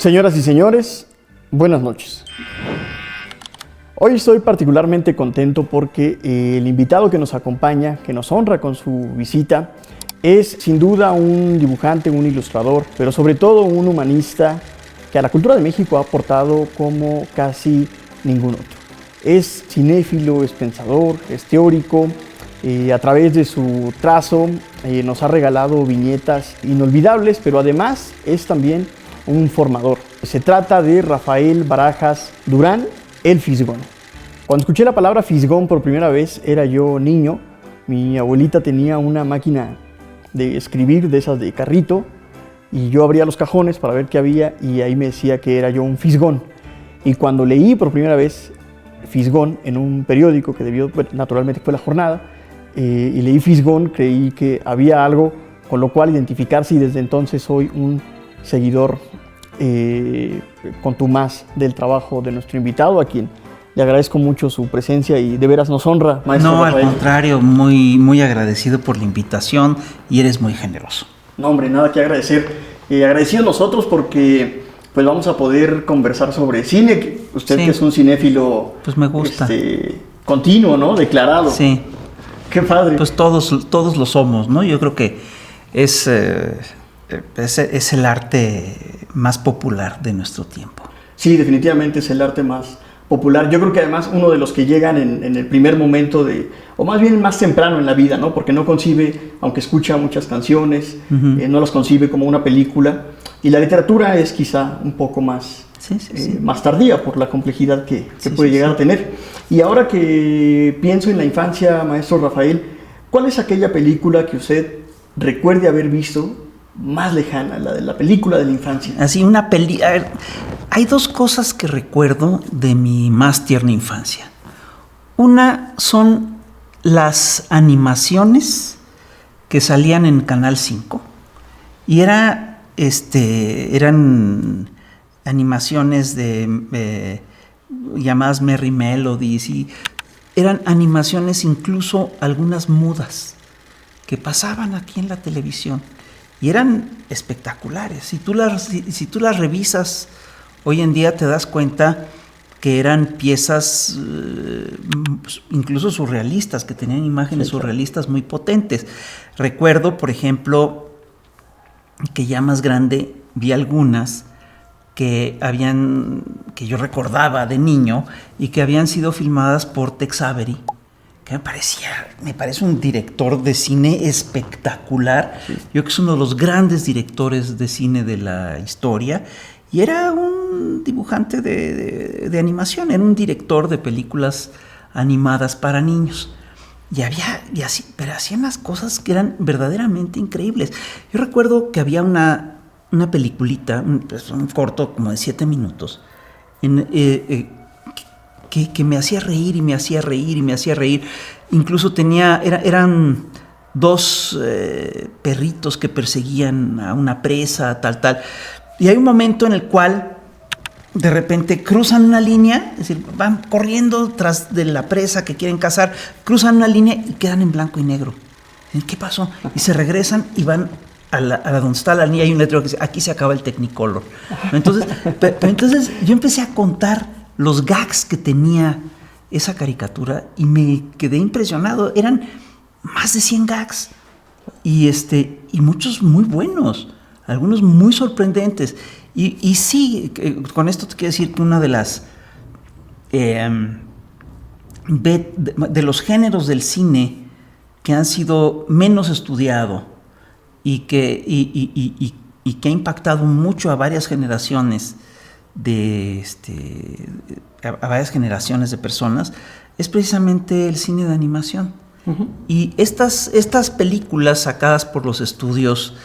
Señoras y señores, buenas noches. Hoy estoy particularmente contento porque el invitado que nos acompaña, que nos honra con su visita, es sin duda un dibujante, un ilustrador, pero sobre todo un humanista que a la cultura de México ha aportado como casi ningún otro. Es cinéfilo, es pensador, es teórico. A través de su trazo nos ha regalado viñetas inolvidables, pero además es también un formador. Se trata de Rafael Barajas Durán, el Fisgón. Cuando escuché la palabra Fisgón por primera vez era yo niño. Mi abuelita tenía una máquina de escribir de esas de carrito y yo abría los cajones para ver qué había y ahí me decía que era yo un Fisgón. Y cuando leí por primera vez Fisgón en un periódico que naturalmente fue La Jornada, y leí Fisgón, creí que había algo con lo cual identificarse y desde entonces soy un seguidor contumaz del trabajo de nuestro invitado, a quien le agradezco mucho su presencia y de veras nos honra, maestro No, Rafael. al contrario, muy agradecido por la invitación y eres muy generoso. No, hombre, nada que agradecer. Agradecido nosotros porque pues vamos a poder conversar sobre cine. Usted Sí. que es un cinéfilo Pues me gusta. Continuo, ¿no? Declarado. Sí, Qué padre. pues todos lo somos, ¿no? Yo creo que es el arte más popular de nuestro tiempo. Sí, definitivamente es el arte más popular. Yo creo que además uno de los que llegan en el primer momento o más bien más temprano en la vida, ¿no? Porque no concibe, aunque escucha muchas canciones, no las concibe como una película. Y la literatura es quizá un poco más, Sí. más tardía por la complejidad que Sí, puede sí, llegar sí. a tener. Y ahora que pienso en la infancia, maestro Rafael, ¿cuál es aquella película que usted recuerde haber visto más lejana, la de la película de la infancia? Así a ver, hay dos cosas que recuerdo de mi más tierna infancia. Una son las animaciones que salían en Canal 5 y eran animaciones llamadas Merry Melodies y eran animaciones incluso algunas mudas que pasaban aquí en la televisión. Y eran espectaculares. Si tú las revisas hoy en día te das cuenta que eran piezas incluso surrealistas, que tenían imágenes surrealistas muy potentes. Recuerdo, por ejemplo, que ya más grande vi algunas que yo recordaba de niño y que habían sido filmadas por Tex Avery, que me parece un director de cine espectacular. Sí. Yo creo que es uno de los grandes directores de cine de la historia y era un dibujante de animación, era un director de películas animadas para niños. Pero hacían unas cosas que eran verdaderamente increíbles. Yo recuerdo que había una peliculita, un corto como de 7 minutos, que me hacía reír y me hacía reír y me hacía reír. Incluso eran dos perritos que perseguían a una presa, tal. Y hay un momento en el cual de repente cruzan una línea, es decir, van corriendo tras de la presa que quieren cazar, cruzan una línea y quedan en blanco y negro. ¿Qué pasó? Y se regresan y van a donde está la línea, hay un letrero que dice, aquí se acaba el Technicolor. Entonces yo empecé a contar los gags que tenía esa caricatura y me quedé impresionado. Eran más de 100 gags y muchos muy buenos, algunos muy sorprendentes. Y sí, con esto te quiero decir que una de las de los géneros del cine que han sido menos estudiado y que ha impactado mucho a varias generaciones a varias generaciones de personas es precisamente el cine de animación. Uh-huh. Y estas películas sacadas por los estudios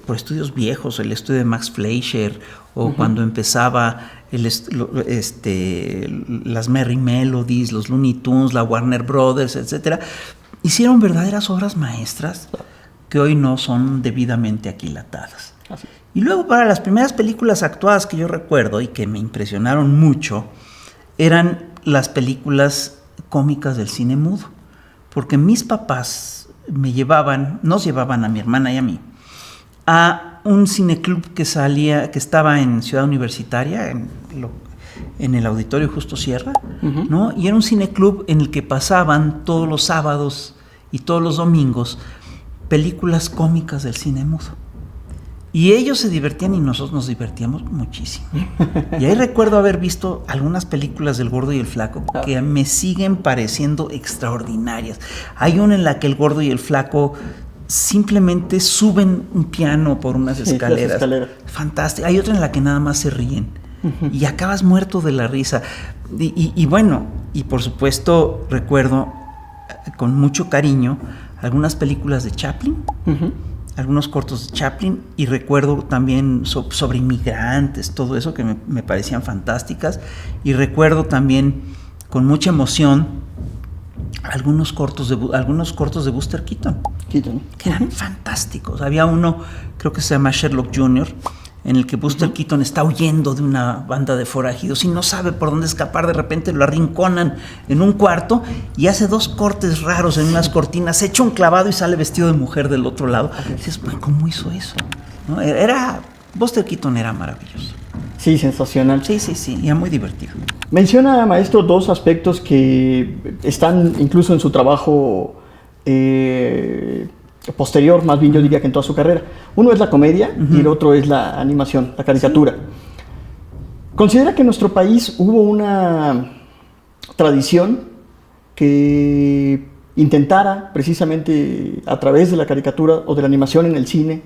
por estudios viejos, el estudio de Max Fleischer o uh-huh. cuando empezaba las Merry Melodies, los Looney Tunes, la Warner Brothers, etcétera, hicieron verdaderas obras maestras que hoy no son debidamente aquilatadas. Así. Y luego para las primeras películas actuadas que yo recuerdo y que me impresionaron mucho eran las películas cómicas del cine mudo, porque mis papás nos llevaban a mi hermana y a mí a un cineclub que estaba en Ciudad Universitaria, en el Auditorio Justo Sierra, ¿no? Y era un cineclub en el que pasaban todos los sábados y todos los domingos películas cómicas del cine mudo. Y ellos se divertían y nosotros nos divertíamos muchísimo. Y ahí recuerdo haber visto algunas películas del Gordo y el Flaco que me siguen pareciendo extraordinarias. Hay una en la que el Gordo y el Flaco simplemente suben un piano por unas escaleras. Fantástico. Hay otra en la que nada más se ríen. Y acabas muerto de la risa. Y bueno, y por supuesto recuerdo con mucho cariño algunas películas de Chaplin. Algunos cortos de Chaplin, y recuerdo también sobre inmigrantes, todo eso que me parecían fantásticas, y recuerdo también con mucha emoción algunos cortos de Buster Keaton, que eran fantásticos. Había uno, creo que se llama Sherlock Jr., en el que Buster Keaton está huyendo de una banda de forajidos y no sabe por dónde escapar. De repente lo arrinconan en un cuarto y hace 2 cortes raros en unas cortinas, se echa un clavado y sale vestido de mujer del otro lado. Y dices, ¿cómo hizo eso? ¿No? Buster Keaton era maravilloso. Sí, sensacional. Sí, y era muy divertido. Menciona, maestro, 2 aspectos que están incluso en su trabajo posterior, más bien yo diría que en toda su carrera. Uno es la comedia y el otro es la animación, la caricatura. ¿Considera que en nuestro país hubo una tradición que intentara precisamente a través de la caricatura o de la animación en el cine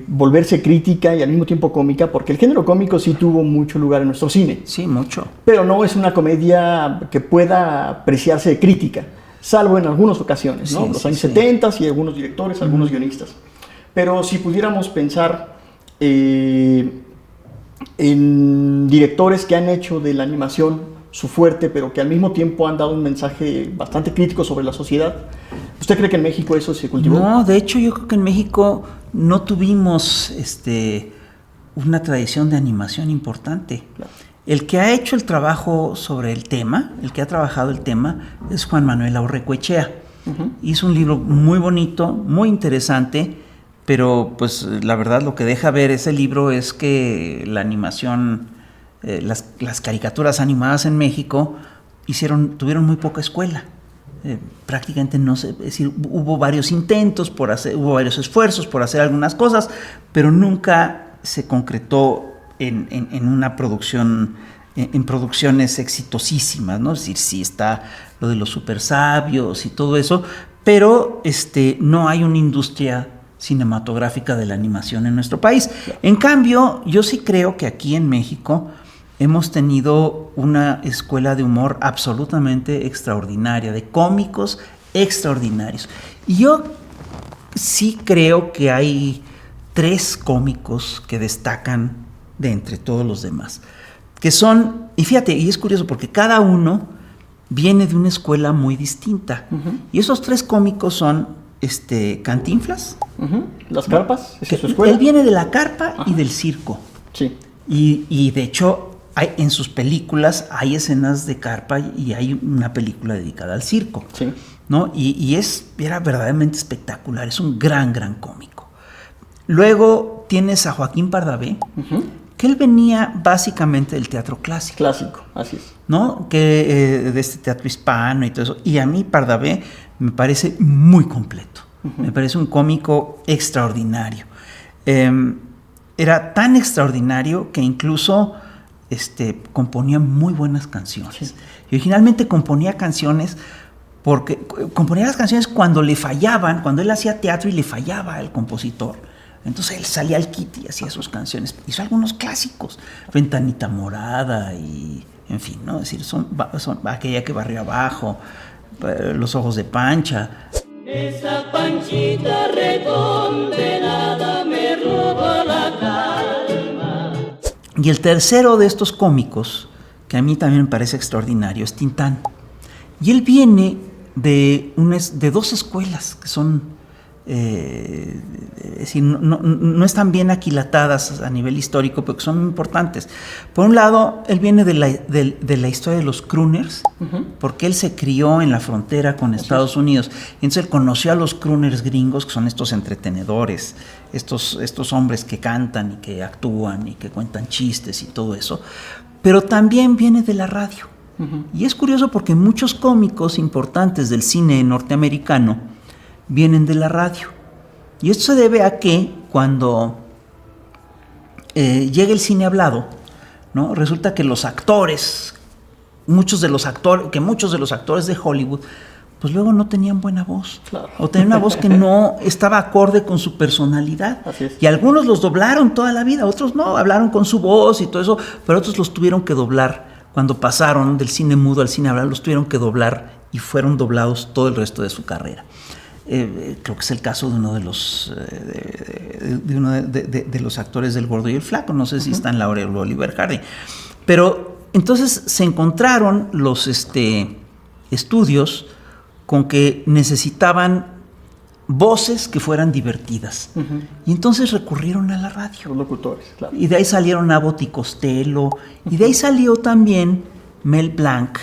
volverse crítica y al mismo tiempo cómica? Porque el género cómico sí tuvo mucho lugar en nuestro cine. Sí, mucho. Pero no es una comedia que pueda apreciarse de crítica, salvo en algunas ocasiones, ¿no? Los años 70 y algunos directores, algunos guionistas. Pero si pudiéramos pensar en directores que han hecho de la animación su fuerte, pero que al mismo tiempo han dado un mensaje bastante crítico sobre la sociedad, ¿usted cree que en México eso se cultivó? No, de hecho yo creo que en México no tuvimos una tradición de animación importante. Claro. El que ha hecho el trabajo sobre el tema, el que ha trabajado el tema, es Juan Manuel Aurrecoechea. Hizo un libro muy bonito, muy interesante, pero pues la verdad lo que deja ver ese libro es que la animación, las caricaturas animadas en México tuvieron muy poca escuela. Prácticamente no sé, es decir, hubo varios intentos hubo varios esfuerzos por hacer algunas cosas, pero nunca se concretó en una producción, en producciones exitosísimas, ¿no? Es decir, sí está lo de los super sabios y todo eso, pero no hay una industria cinematográfica de la animación en nuestro país. En cambio, yo sí creo que aquí en México hemos tenido una escuela de humor absolutamente extraordinaria, de cómicos extraordinarios. Y yo sí creo que hay 3 cómicos que destacan de entre todos los demás, que son, y fíjate, y es curioso porque cada uno viene de una escuela muy distinta. Y esos 3 cómicos son Cantinflas. Las carpas, esa es su escuela. Él viene de la carpa y del circo. Sí. Y de hecho, en sus películas hay escenas de carpa y hay una película dedicada al circo. Sí. ¿No? Y era verdaderamente espectacular, es un gran cómico. Luego tienes a Joaquín Pardavé, que él venía básicamente del teatro clásico. Clásico, así es. ¿No? De este teatro hispano y todo eso. Y a mí Pardavé me parece muy completo. Me parece un cómico extraordinario. Era tan extraordinario que incluso componía muy buenas canciones. Sí. Y originalmente componía canciones porque componía las canciones cuando le fallaban, cuando él hacía teatro y le fallaba al compositor. Entonces él salía al kit y hacía sus canciones. Hizo algunos clásicos, Ventanita Morada y, en fin, ¿no? Es decir, son Aquella que barrió abajo, Los ojos de Pancha. Esa panchita redondeada me roba la calma. Y el tercero de estos cómicos, que a mí también me parece extraordinario, es Tintán. Y él viene de 2 escuelas, que son Es decir, no están bien aquilatadas a nivel histórico, pero que son importantes. Por un lado, él viene de la historia de los crooners, porque él se crió en la frontera con Estados Unidos. Entonces él conoció a los crooners gringos, que son estos entretenedores, estos hombres que cantan y que actúan y que cuentan chistes y todo eso. Pero también viene de la radio. Y es curioso porque muchos cómicos importantes del cine norteamericano vienen de la radio. Y esto se debe a que cuando llega el cine hablado, ¿no? Resulta que los actores, muchos de los actores de Hollywood, pues luego no tenían buena voz. Claro. O tenían una voz que no estaba acorde con su personalidad. Así es. Y algunos los doblaron toda la vida, otros no, hablaron con su voz y todo eso, pero otros los tuvieron que doblar. Cuando pasaron del cine mudo al cine hablado, los tuvieron que doblar y fueron doblados todo el resto de su carrera. Creo que es el caso de uno de los actores del Gordo y el Flaco. No sé si está en Laurel o Oliver Hardy. Pero entonces se encontraron los estudios con que necesitaban voces que fueran divertidas. Y entonces recurrieron a la radio. Los locutores, claro. Y de ahí salieron Abbott y Costello. Y de ahí salió también Mel Blanc,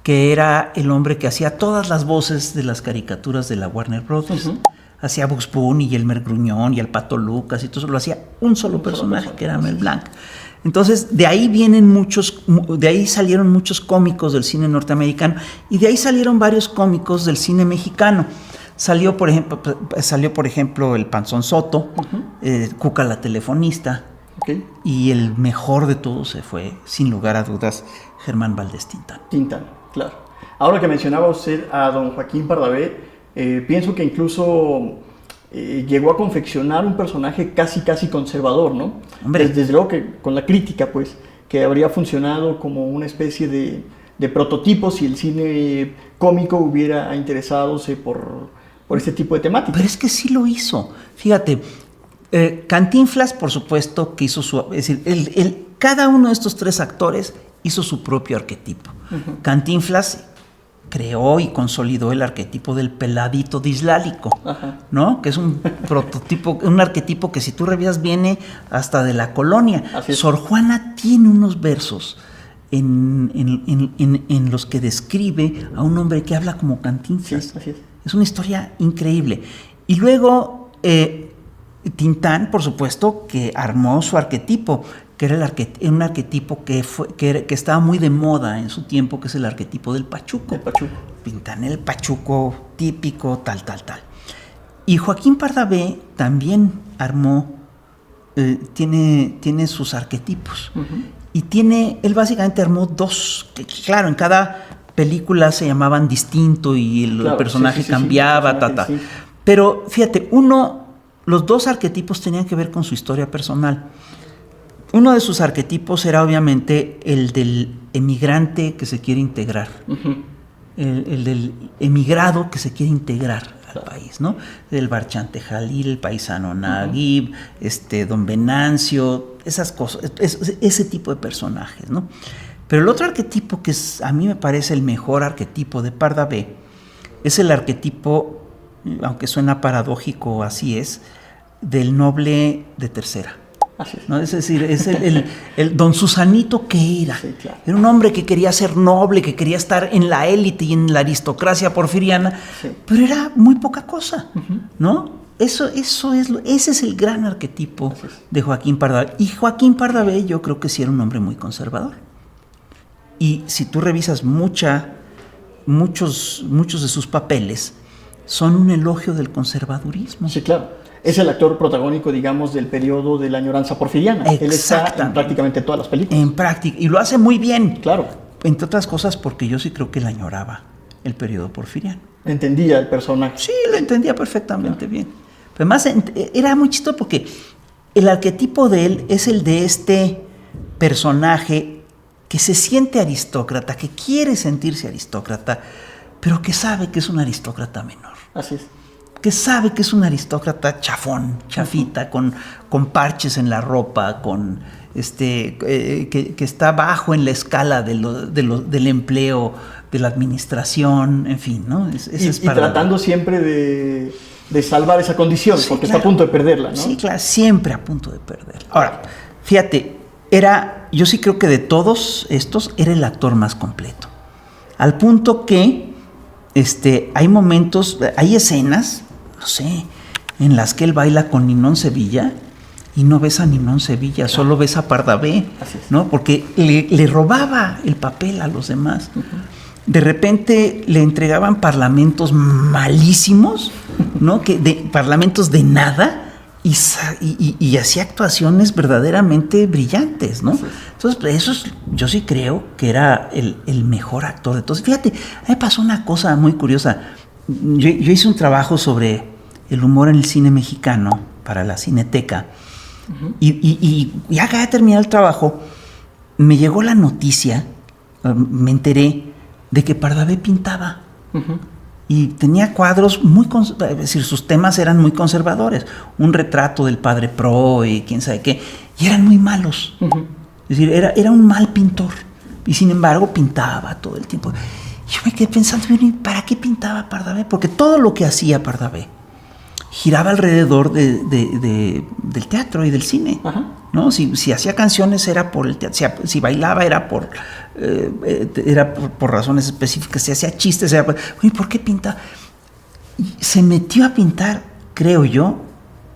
que era el hombre que hacía todas las voces de las caricaturas de la Warner Brothers. Hacía a Bugs Bunny y Elmer Gruñón y al Pato Lucas y todo eso lo hacía un solo personaje, que era Mel Blanc. Entonces, de ahí salieron muchos cómicos del cine norteamericano y de ahí salieron varios cómicos del cine mexicano. Salió, por ejemplo, el Panzón Soto, Cuca la telefonista, y el mejor de todos se fue, sin lugar a dudas, Germán Valdés Tintán. Tintán, claro. Ahora que mencionaba usted a don Joaquín Pardavé, pienso que incluso llegó a confeccionar un personaje casi conservador, ¿no? Hombre. Desde luego que con la crítica, pues, que habría funcionado como una especie de prototipo si el cine cómico hubiera interesadose por este tipo de temática. Pero es que sí lo hizo. Fíjate, Cantinflas, por supuesto, que hizo su... Es decir, cada uno de estos tres actores hizo su propio arquetipo. Cantinflas creó y consolidó el arquetipo del peladito dislálico, ¿no? Que es un prototipo, un arquetipo que si tú revisas viene hasta de la colonia. Sor Juana tiene unos versos en los que describe a un hombre que habla como Cantinflas. Sí, así es. Es una historia increíble. Y luego Tintán, por supuesto, que armó su arquetipo, que era un arquetipo que estaba muy de moda en su tiempo, que es el arquetipo del pachuco. Tintán, el pachuco típico, tal. Y Joaquín Pardavé también armó, tiene sus arquetipos. Y él básicamente armó dos, que claro, en cada película se llamaban distinto y el personaje cambiaba, Pero fíjate, los dos arquetipos tenían que ver con su historia personal. Uno de sus arquetipos era obviamente el del emigrante que se quiere integrar, el del emigrado que se quiere integrar al país, ¿no? El Barchante Jalil, el paisano Naguib, don Venancio, esas cosas, ese tipo de personajes, ¿no? Pero el otro arquetipo que a mí me parece el mejor arquetipo de Pardavé es el arquetipo, aunque suena paradójico, así es, del noble de tercera. ¿No? Es decir, es el don Susanito que era. Sí, claro. Era un hombre que quería ser noble, que quería estar en la élite y en la aristocracia porfiriana, pero era muy poca cosa, ¿no? Ese es el gran arquetipo de Joaquín Pardavé. Y Joaquín Pardavé yo creo que sí era un hombre muy conservador. Y si tú revisas muchos de sus papeles, son un elogio del conservadurismo. Sí, claro. Es el actor protagónico, digamos, del periodo de la añoranza porfiriana. Él está en prácticamente todas las películas. Y lo hace muy bien. Claro. Entre otras cosas porque yo sí creo que él añoraba el periodo porfiriano. Entendía el personaje. Sí, lo entendía perfectamente bien. Pero además era muy chistoso porque el arquetipo de él es el de este personaje que se siente aristócrata, que quiere sentirse aristócrata, pero que sabe que es un aristócrata menor. Así es. Que sabe que es un aristócrata chafón, chafita, con parches en la ropa, que está bajo en la escala del empleo, de la administración, en fin, ¿no? Y tratando siempre de salvar esa condición, Sí, porque claro. está a punto de perderla, ¿no? Sí, claro, siempre a punto de perderla. Ahora, fíjate, yo sí creo que de todos estos era el actor más completo. Al punto que hay momentos, hay escenas, no sé, en las que él baila con Ninón Sevilla y no ves a Ninón Sevilla, solo ves a Pardavé, Así es. ¿no? Porque le robaba el papel a los demás. De repente le entregaban parlamentos malísimos, ¿no? Parlamentos de nada, y hacía actuaciones verdaderamente brillantes, ¿no? Entonces, pues, yo sí creo que era el mejor actor de todos. Fíjate, a mí me pasó una cosa muy curiosa. Yo hice un trabajo sobre el humor en el cine mexicano para la Cineteca, y ya acabé de terminar el trabajo, me llegó la noticia, me enteré de que Pardavé pintaba. Y tenía cuadros es decir, sus temas eran muy conservadores. Un retrato del padre Pro y quién sabe qué. Y eran muy malos. Es decir, era un mal pintor. Y sin embargo pintaba todo el tiempo. Y yo me quedé pensando, ¿para qué pintaba Pardavé? Porque todo lo que hacía Pardavé giraba alrededor del teatro y del cine. ¿No? Si hacía canciones era por el teatro, si bailaba era por razones específicas, si hacía chistes era ¿por qué pinta? Y se metió a pintar, creo yo,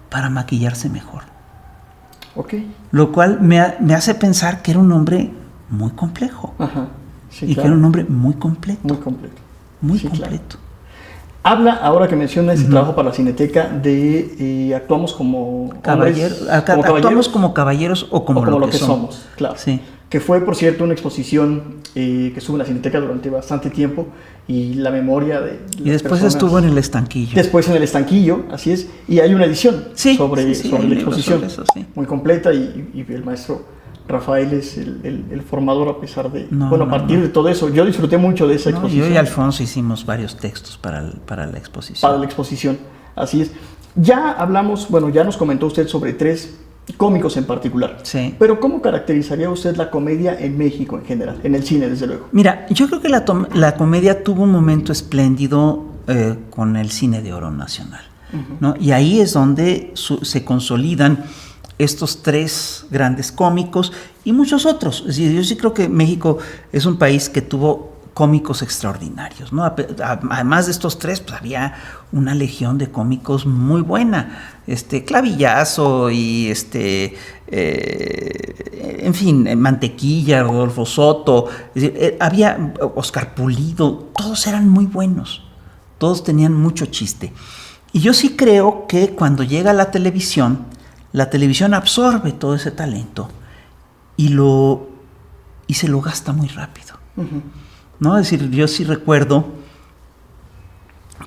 para maquillarse mejor. Lo cual me hace pensar que era un hombre muy complejo. Sí, y claro. que era un hombre muy completo. Muy completo. Muy Sí, completo. Claro. Habla, ahora que menciona ese trabajo para la Cineteca, de actuamos como Caballeros, actuamos como caballeros o como lo que somos. Claro. Sí. Que fue, por cierto, una exposición que estuvo en la Cineteca durante bastante tiempo, y la memoria de Y después estuvo en el Estanquillo. Después en el Estanquillo, así es, y hay una edición sobre hay la un libro exposición, sobre eso, sí. muy completa, y el maestro Rafael es el formador, a pesar de... a partir de todo eso, yo disfruté mucho de esa exposición. Yo y Alfonso hicimos varios textos para la exposición. Para la exposición, así es. Ya hablamos, ya nos comentó usted sobre 3 cómicos en particular. Sí. Pero ¿cómo caracterizaría usted la comedia en México en general, en el cine, desde luego? Mira, yo creo que la comedia tuvo un momento espléndido con el cine de oro nacional, ¿no? Y ahí es donde se consolidan estos 3 grandes cómicos y muchos otros. Es decir, yo sí creo que México es un país que tuvo cómicos extraordinarios, ¿no? Además de estos 3, pues había una legión de cómicos muy buena. Clavillazo y en fin, Mantequilla, Rodolfo Soto, es decir, había Oscar Pulido, todos eran muy buenos, todos tenían mucho chiste. Y yo sí creo que cuando llega la televisión absorbe todo ese talento y se lo gasta muy rápido. ¿No? Es decir, yo sí recuerdo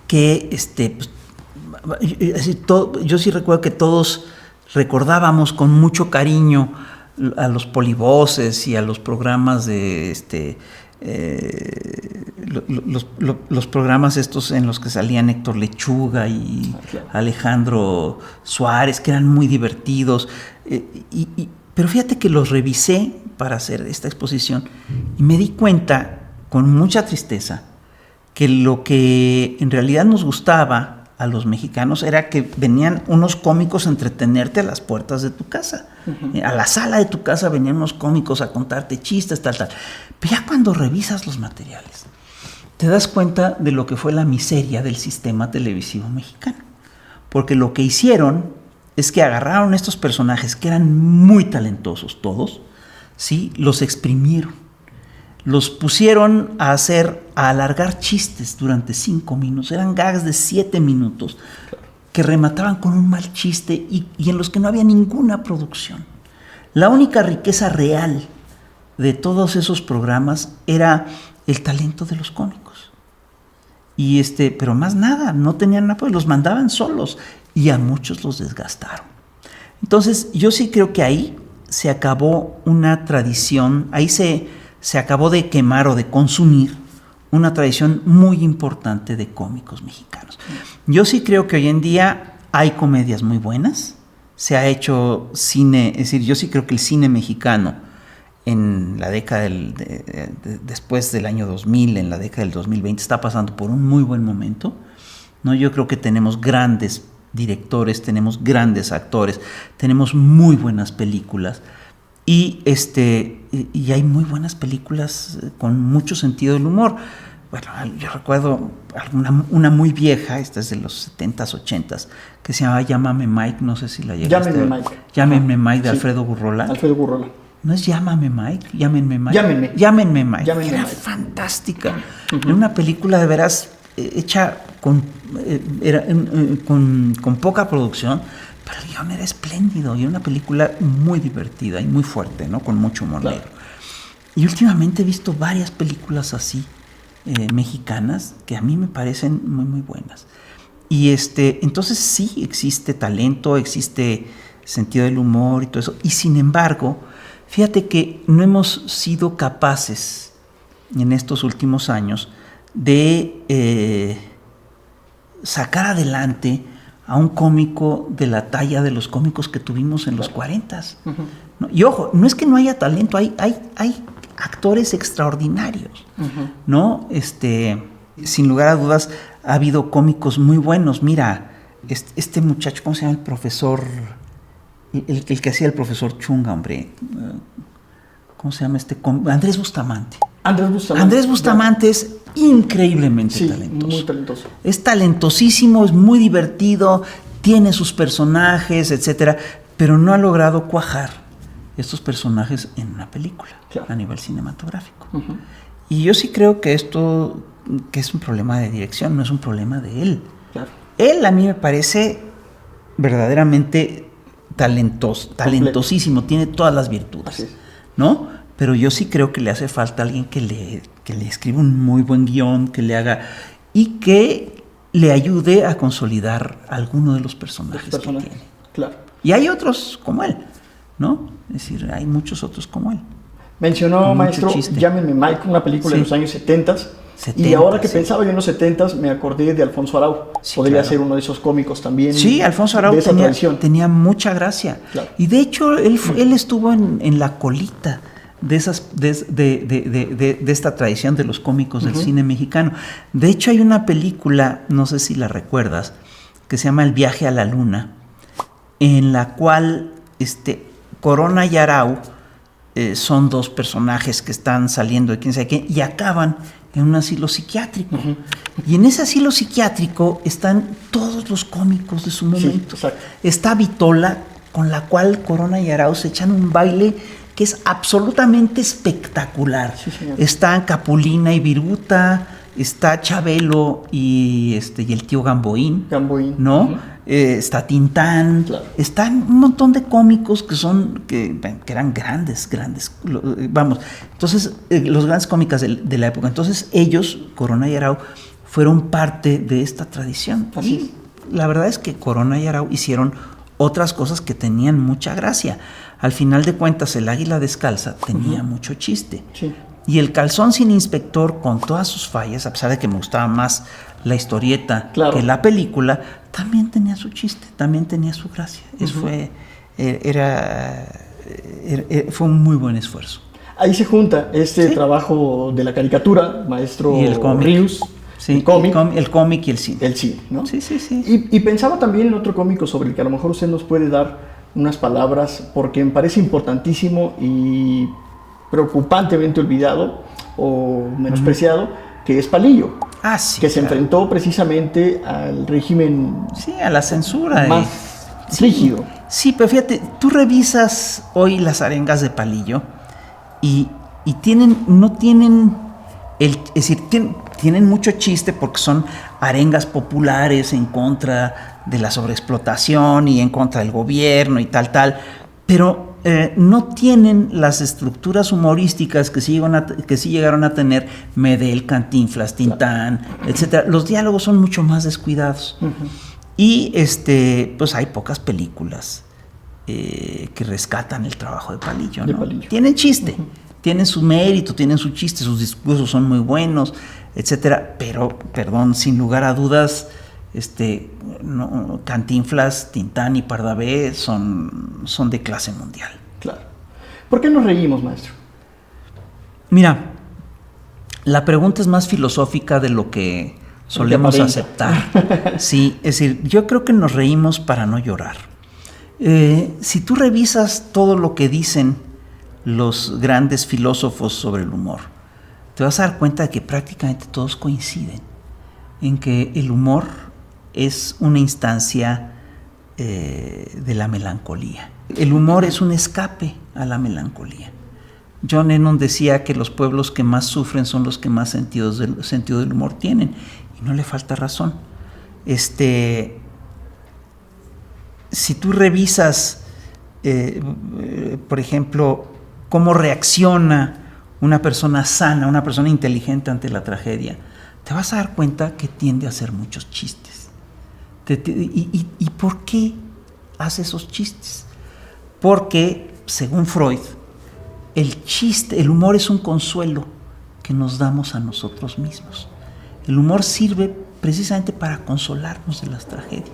que yo sí recuerdo que todos recordábamos con mucho cariño a los polivoces y a los programas de los programas estos en los que salían Héctor Lechuga y Alejandro Suárez, que eran muy divertidos. Pero fíjate que los revisé para hacer esta exposición y me di cuenta con mucha tristeza que lo que en realidad nos gustaba a los mexicanos era que venían unos cómicos a entretenerte a las puertas de tu casa. A la sala de tu casa venían unos cómicos a contarte chistes, tal. Pero ya cuando revisas los materiales, te das cuenta de lo que fue la miseria del sistema televisivo mexicano. Porque lo que hicieron es que agarraron estos personajes que eran muy talentosos todos, ¿sí? Los exprimieron. Los pusieron a alargar chistes durante 5 minutos. Eran gags de 7 minutos que remataban con un mal chiste y en los que no había ninguna producción. La única riqueza real de todos esos programas era el talento de los cómicos. Pero más nada, no tenían nada, pues los mandaban solos y a muchos los desgastaron. Entonces, yo sí creo que ahí se acabó una tradición, ahí se acabó de quemar o de consumir una tradición muy importante de cómicos mexicanos. Yo sí creo que hoy en día hay comedias muy buenas, se ha hecho cine, es decir, yo sí creo que el cine mexicano en la década después del año 2000, en la década del 2020, está pasando por un muy buen momento. ¿no? Yo creo que tenemos grandes directores, tenemos grandes actores, tenemos muy buenas películas y hay muy buenas películas con mucho sentido del humor. Bueno, yo recuerdo una muy vieja, esta es de los 70s, 80s, que se llama Llámame Mike, no sé si la llegaste. Llámenme Mike. Llámenme Mike, de Sí. Alfredo Gurrola. Alfredo Gurrola. ¿No es Llámame Mike? Llámenme Mike. Llámenme. Llámenme Mike. Llámenme Era Mike. fantástica. Era una película de veras hecha con poca producción, pero el guión era espléndido y era una película muy divertida y muy fuerte, ¿no? Con mucho humor Claro. negro. Y últimamente he visto varias películas así, mexicanas, que a mí me parecen muy, muy buenas. Y entonces sí existe talento, existe sentido del humor y todo eso. Y sin embargo, fíjate que no hemos sido capaces en estos últimos años de sacar adelante a un cómico de la talla de los cómicos que tuvimos en los 40s. ¿No? Y ojo, no es que no haya talento, hay actores extraordinarios, ¿no? Sin lugar a dudas, ha habido cómicos muy buenos. Mira, este muchacho, ¿cómo se llama? El profesor, el que hacía el profesor Chunga, hombre. ¿Cómo se llama Andrés Bustamante. Andrés Bustamante es increíblemente talentoso. Muy talentoso. Es talentosísimo, es muy divertido, tiene sus personajes, etcétera, pero no ha logrado cuajar estos personajes en una película, claro, a nivel cinematográfico. Y yo sí creo que esto, que es un problema de dirección, no es un problema de él. Claro. Él a mí me parece verdaderamente talentosísimo, tiene todas las virtudes, ¿no? Pero yo sí creo que le hace falta alguien que le escriba un muy buen guión, que le haga y que le ayude a consolidar alguno de los personajes que tiene. Claro. Y hay otros como él, ¿no? Es decir, hay muchos otros como él. Mencionó, maestro, Llámenme Mike, una película de los años 70s. Y ahora que pensaba yo en los 70s, me acordé de Alfonso Arau. Podría ser uno de esos cómicos también. Sí, Alfonso Arau tenía mucha gracia. Claro. Y de hecho, él estuvo en la colita de esta tradición de los cómicos del cine mexicano. De hecho, hay una película, no sé si la recuerdas, que se llama El viaje a la luna, en la cual Corona y Arau son dos personajes que están saliendo de quién sabe qué y acaban en un asilo psiquiátrico. Y en ese asilo psiquiátrico están todos los cómicos de su momento. Sí, está Vitola, con la cual Corona y Arau se echan un baile que es absolutamente espectacular. Sí, están Capulina y Viruta, está Chabelo y el tío Gamboín, ¿no? Está Tintán, claro. Están un montón de cómicos que eran grandes, vamos, entonces los grandes cómicos de la época. Entonces ellos, Corona y Arau, fueron parte de esta tradición. Así y la verdad es que Corona y Arau hicieron otras cosas que tenían mucha gracia. Al final de cuentas, El águila descalza tenía mucho chiste. Sí. Y El calzón sin inspector, con todas sus fallas, a pesar de que me gustaba más la historieta que la película, también tenía su chiste, también tenía su gracia. Eso fue un muy buen esfuerzo. Ahí se junta trabajo de la caricatura, maestro y el cómic. Ríos. Sí, el cómic y el cine. El cine, ¿no? Sí. Y pensaba también en otro cómico sobre el que a lo mejor usted nos puede dar unas palabras, porque me parece importantísimo y preocupantemente olvidado o menospreciado, que es Palillo. Sí, que se enfrentó precisamente al régimen. Sí, a la censura. Más rígido. Sí, pero fíjate, tú revisas hoy las arengas de Palillo y no tienen es decir, tienen mucho chiste porque son arengas populares en contra de la sobreexplotación y en contra del gobierno y tal, pero no tienen las estructuras humorísticas que sí llegaron a tener Medel, Cantinflas, Tintán, etcétera. Los diálogos son mucho más descuidados. Y pues hay pocas películas que rescatan el trabajo de Palillo, ¿no? Tienen chiste, tienen su mérito, tienen su chiste, sus discursos son muy buenos, etcétera, pero, perdón, sin lugar a dudas, Cantinflas, Tintán y Pardavé son de clase mundial. Claro. ¿Por qué nos reímos, maestro? Mira, la pregunta es más filosófica de lo que solemos aceptar. Sí, es decir, yo creo que nos reímos para no llorar. Si tú revisas todo lo que dicen los grandes filósofos sobre el humor, te vas a dar cuenta de que prácticamente todos coinciden en que el humor es una instancia de la melancolía. El humor es un escape a la melancolía. John Lennon decía que los pueblos que más sufren son los que más sentido del humor tienen, y no le falta razón. Si tú revisas, por ejemplo, cómo reacciona una persona sana, una persona inteligente ante la tragedia, te vas a dar cuenta que tiende a hacer muchos chistes. ¿Y por qué hace esos chistes? Porque, según Freud, el humor es un consuelo que nos damos a nosotros mismos. El humor sirve precisamente para consolarnos de las tragedias.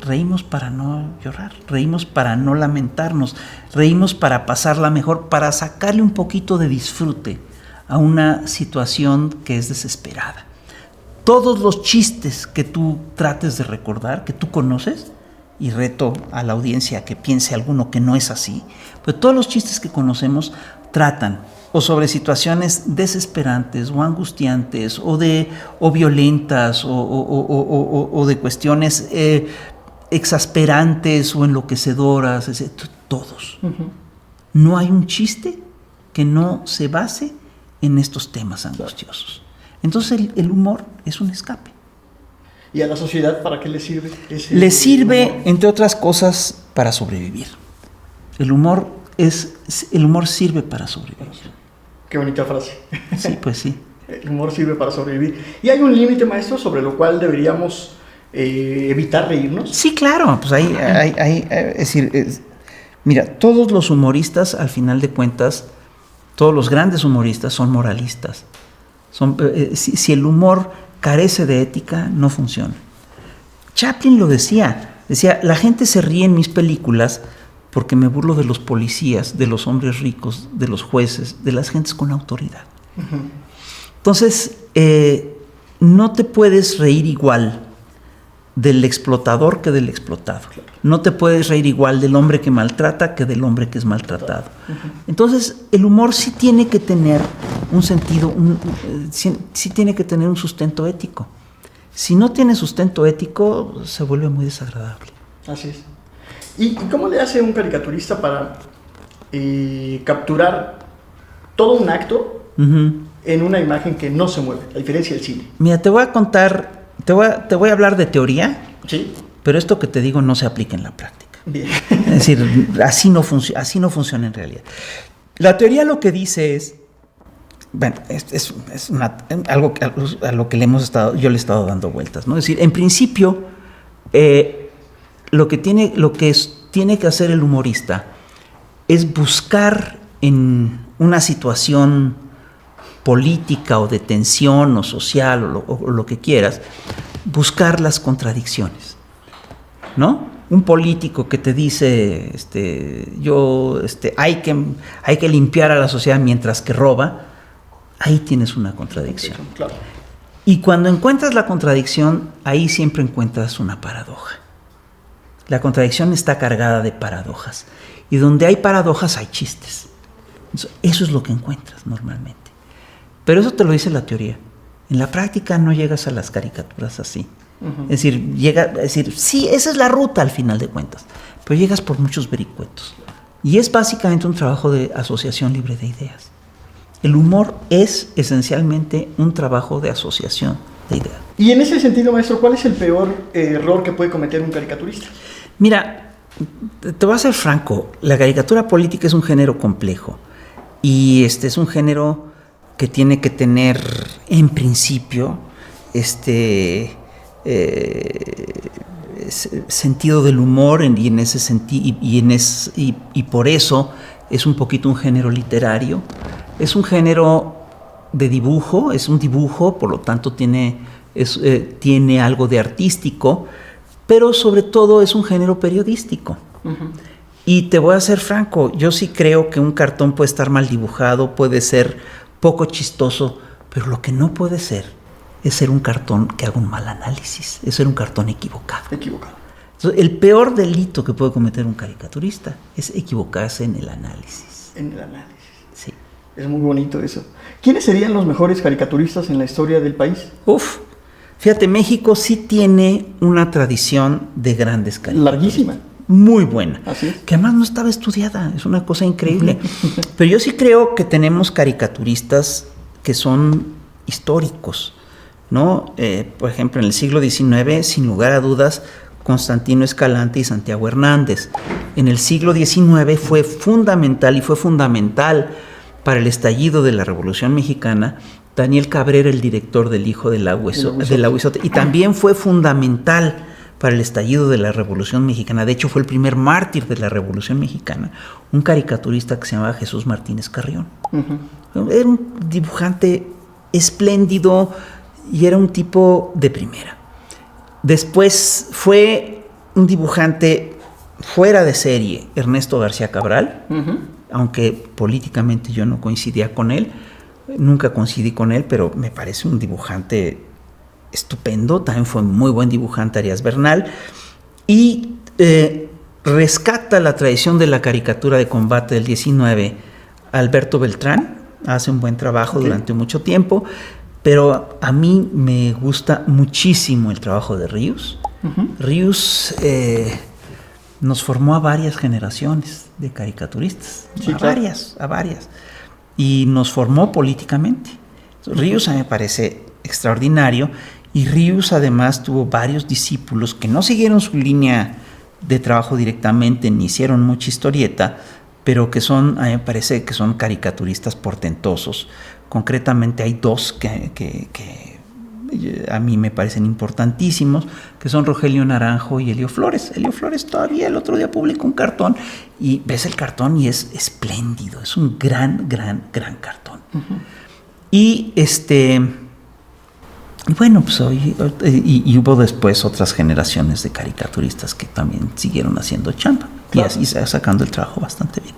Reímos para no llorar, reímos para no lamentarnos, reímos para pasarla mejor, para sacarle un poquito de disfrute a una situación que es desesperada. Todos los chistes que tú trates de recordar, que tú conoces, y reto a la audiencia que piense alguno que no es así, pero todos los chistes que conocemos tratan o sobre situaciones desesperantes o angustiantes o violentas o de cuestiones exasperantes o enloquecedoras, todos. Uh-huh. No hay un chiste que no se base en estos temas angustiosos. Entonces el humor es un escape. ¿Y a la sociedad para qué le sirve? Le sirve, entre otras cosas, para sobrevivir. El humor sirve para sobrevivir. Qué bonita frase. Sí, pues sí. El humor sirve para sobrevivir. ¿Y hay un límite, maestro, sobre lo cual deberíamos evitar reírnos? Sí, claro. Pues es decir, mira, todos los humoristas, al final de cuentas, todos los grandes humoristas son moralistas. Si el humor carece de ética, no funciona. Chaplin lo decía, la gente se ríe en mis películas porque me burlo de los policías, de los hombres ricos, de los jueces, de las gentes con autoridad. Uh-huh. Entonces, no te puedes reír igual del explotador que del explotado. No te puedes reír igual del hombre que maltrata que del hombre que es maltratado. Uh-huh. Entonces, el humor sí tiene que tener un sentido, sí tiene que tener un sustento ético. Si no tiene sustento ético, se vuelve muy desagradable. Así es. ¿Y cómo le hace un caricaturista para capturar todo un acto uh-huh. en una imagen que no se mueve, a diferencia del cine? Mira, te voy a contar, te voy a hablar de teoría, ¿sí? Pero esto que te digo no se aplica en la práctica. Bien. Es decir, así no funciona en realidad. La teoría lo que dice es, bueno, es algo a lo que yo le he estado dando vueltas, ¿no? Es decir, en principio, lo que tiene que hacer el humorista es buscar en una situación política o de tensión o social o lo que quieras, buscar las contradicciones, ¿no? Un político que te dice, hay que limpiar a la sociedad mientras que roba, ahí tienes una contradicción. Claro. Y cuando encuentras la contradicción, ahí siempre encuentras una paradoja. La contradicción está cargada de paradojas. Y donde hay paradojas hay chistes. Eso es lo que encuentras normalmente. Pero eso te lo dice la teoría. En la práctica no llegas a las caricaturas así. Uh-huh. Es decir, sí, esa es la ruta al final de cuentas. Pero llegas por muchos vericuetos. Y es básicamente un trabajo de asociación libre de ideas. El humor es esencialmente un trabajo de asociación de ideas. Y en ese sentido, maestro, ¿cuál es el peor error que puede cometer un caricaturista? Mira, te voy a ser franco, la caricatura política es un género complejo y es un género que tiene que tener, en principio, sentido del humor y en ese sentido y por eso es un poquito un género literario, es un género de dibujo, es un dibujo, por lo tanto tiene algo de artístico, pero sobre todo es un género periodístico. Uh-huh. Y te voy a ser franco, yo sí creo que un cartón puede estar mal dibujado, puede ser poco chistoso, pero lo que no puede ser es ser un cartón que haga un mal análisis, es ser un cartón equivocado. Equivocado. Entonces, el peor delito que puede cometer un caricaturista es equivocarse en el análisis. En el análisis. Sí. Es muy bonito eso. ¿Quiénes serían los mejores caricaturistas en la historia del país? Uf, fíjate, México sí tiene una tradición de grandes caricaturistas. Larguísima. Muy buena. Así es. Que además no estaba estudiada, es una cosa increíble. Pero yo sí creo que tenemos caricaturistas que son históricos, ¿no? Por ejemplo, en el siglo XIX, sin lugar a dudas, Constantino Escalante y Santiago Hernández. En el siglo XIX fue fundamental para el estallido de la Revolución Mexicana Daniel Cabrera, el director del Hijo del Aguizote, y también fue fundamental para el estallido de la Revolución Mexicana. De hecho, fue el primer mártir de la Revolución Mexicana, un caricaturista que se llamaba Jesús Martínez Carrión. Era un dibujante espléndido y era un tipo de primera. Después fue un dibujante fuera de serie, Ernesto García Cabral, aunque políticamente yo no coincidía con él, nunca coincidí con él, pero me parece un dibujante estupendo. También fue muy buen dibujante Arias Bernal, y rescata la tradición de la caricatura de combate del 19 Alberto Beltrán, hace un buen trabajo durante mucho tiempo, pero a mí me gusta muchísimo el trabajo de Ríos. Ríos nos formó a varias generaciones de caricaturistas, a varias, y nos formó políticamente. Ríos a mí me parece extraordinario, y Ríos además tuvo varios discípulos que no siguieron su línea de trabajo directamente, ni hicieron mucha historieta, pero que son, a mí me parece que son caricaturistas portentosos. Concretamente hay dos que a mí me parecen importantísimos, que son Rogelio Naranjo y Helio Flores. Helio Flores todavía el otro día publicó un cartón, y ves el cartón y es espléndido, es un gran cartón. Y bueno, pues y hubo después otras generaciones de caricaturistas que también siguieron haciendo chamba, claro, y así sacando el trabajo bastante bien.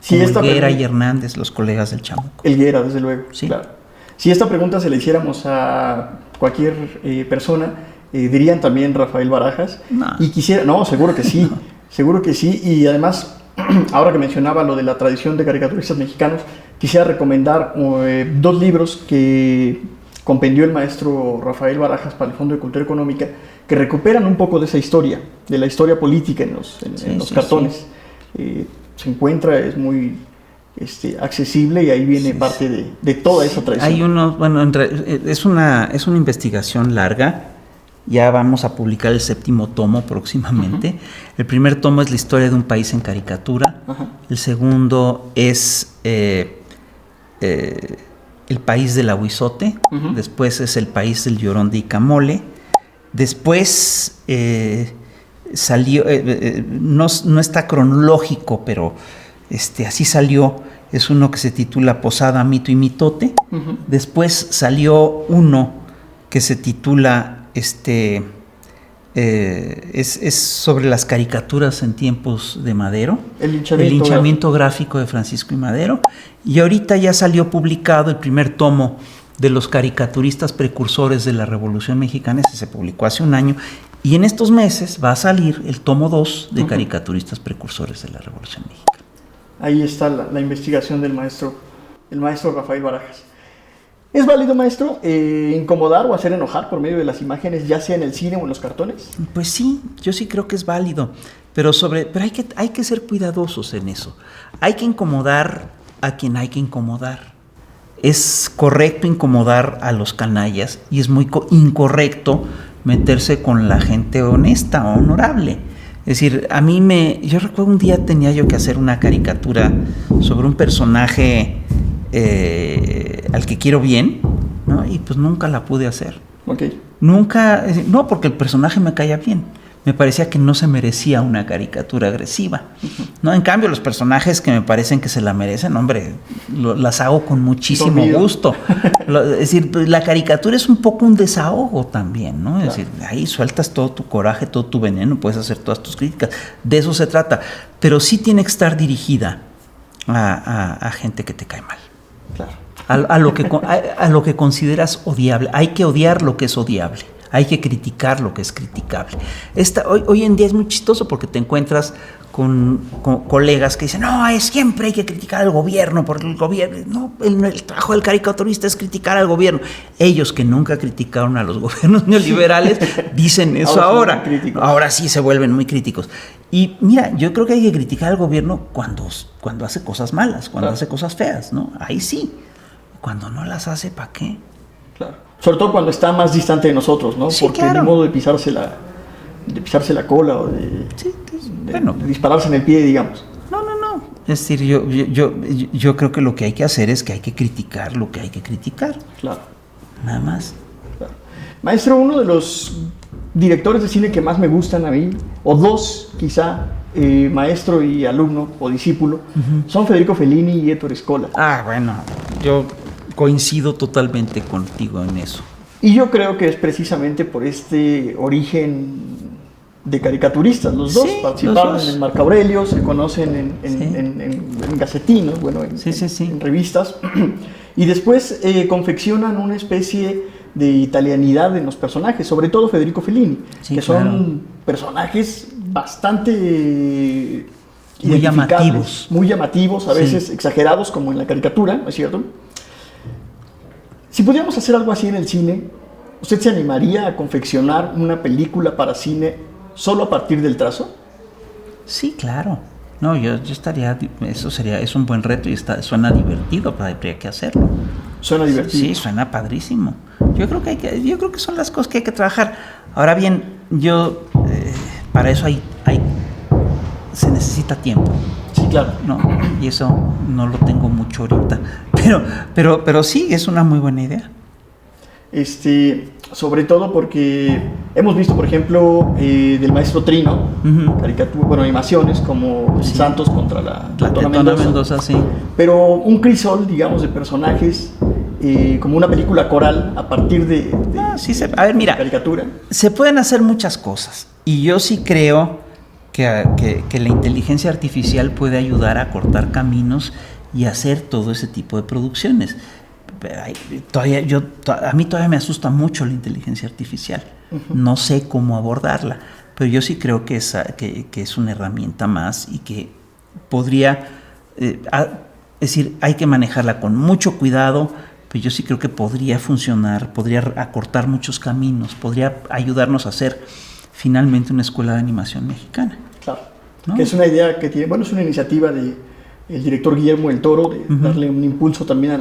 Sí, como Helguera y Hernández, los colegas del Chamuco. Helguera, desde luego, sí. Claro. Si esta pregunta se la hiciéramos a cualquier persona, dirían también Rafael Barajas. No. Y quisiera, no, seguro que sí, no. Seguro que sí. Y además, ahora que mencionaba lo de la tradición de caricaturistas mexicanos, quisiera recomendar 2 libros que compendió el maestro Rafael Barajas para el Fondo de Cultura Económica, que recuperan un poco de esa historia, de la historia política en los cartones. Sí. Se encuentra, es muy accesible, y ahí viene parte de toda esa tradición. Hay unos, bueno, es una investigación larga. Ya vamos a publicar el 7º tomo próximamente. El primer tomo es la historia de un país en caricatura. El segundo es el país del Aguizote. Después es el país del Llorón de Icamole. Después salió, no está cronológico, pero así salió. Es uno que se titula Posada, Mito y Mitote. Después salió uno que se titula es sobre las caricaturas en tiempos de Madero, el linchamiento gráfico de Francisco y Madero, y ahorita ya salió publicado el primer tomo de los caricaturistas precursores de la Revolución Mexicana. Ese se publicó hace un año, y en estos meses va a salir el tomo 2 de caricaturistas precursores de la Revolución Mexicana. Ahí está la investigación del maestro Rafael Barajas. ¿Es válido, maestro, incomodar o hacer enojar por medio de las imágenes, ya sea en el cine o en los cartones? Pues sí, yo sí creo que es válido, pero hay que ser cuidadosos en eso. Hay que incomodar a quien hay que incomodar. Es correcto incomodar a los canallas, y es muy incorrecto meterse con la gente honesta o honorable. Es decir, yo recuerdo un día tenía yo que hacer una caricatura sobre un personaje al que quiero bien, ¿no? Y pues nunca la pude hacer. Okay. Nunca, no, porque el personaje me caía bien. Me parecía que no se merecía una caricatura agresiva, ¿no? En cambio, los personajes que me parecen que se la merecen, hombre, las hago con muchísimo gusto. Es decir, la caricatura es un poco un desahogo también, ¿no? Es decir, ahí sueltas todo tu coraje, todo tu veneno, puedes hacer todas tus críticas. De eso se trata. Pero sí tiene que estar dirigida a gente que te cae mal. Claro. a lo que consideras odiable. Hay que odiar lo que es odiable. Hay que criticar lo que es criticable. Hoy en día es muy chistoso porque te encuentras con colegas que dicen, no, siempre hay que criticar al gobierno, porque el gobierno, no, el trabajo del caricaturista es criticar al gobierno. Ellos que nunca criticaron a los gobiernos neoliberales dicen eso ahora. Ahora sí se vuelven muy críticos. Y mira, yo creo que hay que criticar al gobierno cuando hace cosas malas, cuando hace cosas feas, ¿no? Ahí sí. Cuando no las hace, ¿para qué? Claro. Sobre todo cuando está más distante de nosotros, ¿no? Sí, porque claro. Ni modo de pisarse la cola o de dispararse en el pie, digamos. No. Es decir, yo creo que lo que hay que hacer es que hay que criticar lo que hay que criticar. Claro. Nada más. Claro. Maestro, uno de los directores de cine que más me gustan a mí, o dos quizá, maestro y alumno o discípulo, son Federico Fellini y Ettore Scola. Bueno, yo coincido totalmente contigo en eso. Y yo creo que es precisamente por este origen de caricaturistas. Los dos participaron en el Marco Aurelio, se conocen en gacetinos, en revistas, y después confeccionan una especie de italianidad en los personajes, sobre todo Federico Fellini, que son personajes bastante muy llamativos, a veces exagerados, como en la caricatura, ¿no es cierto? Si pudiéramos hacer algo así en el cine, ¿usted se animaría a confeccionar una película para cine solo a partir del trazo? Sí, claro. No, yo estaría, es un buen reto y suena divertido, pero habría que hacerlo. Suena divertido. Sí, suena padrísimo. Yo creo que son las cosas que hay que trabajar. Ahora bien, para eso se necesita tiempo. Sí, claro. No, y eso no lo tengo mucho ahorita. Pero sí, es una muy buena idea. Sobre todo porque hemos visto, por ejemplo, del maestro Trino, animaciones como Santos contra la Tetona Mendoza, sí. Pero un crisol, digamos, de personajes, como una película coral a partir de caricatura. Se pueden hacer muchas cosas y yo sí creo que la inteligencia artificial puede ayudar a cortar caminos y hacer todo ese tipo de producciones. A mí todavía me asusta mucho la inteligencia artificial. No sé cómo abordarla, pero yo sí creo que es una herramienta más y que podría, es decir, hay que manejarla con mucho cuidado, pero yo sí creo que podría funcionar, podría acortar muchos caminos, podría ayudarnos a hacer finalmente una escuela de animación mexicana. Claro, ¿no? Que es una idea que tiene, es una iniciativa del director Guillermo del Toro, de darle un impulso también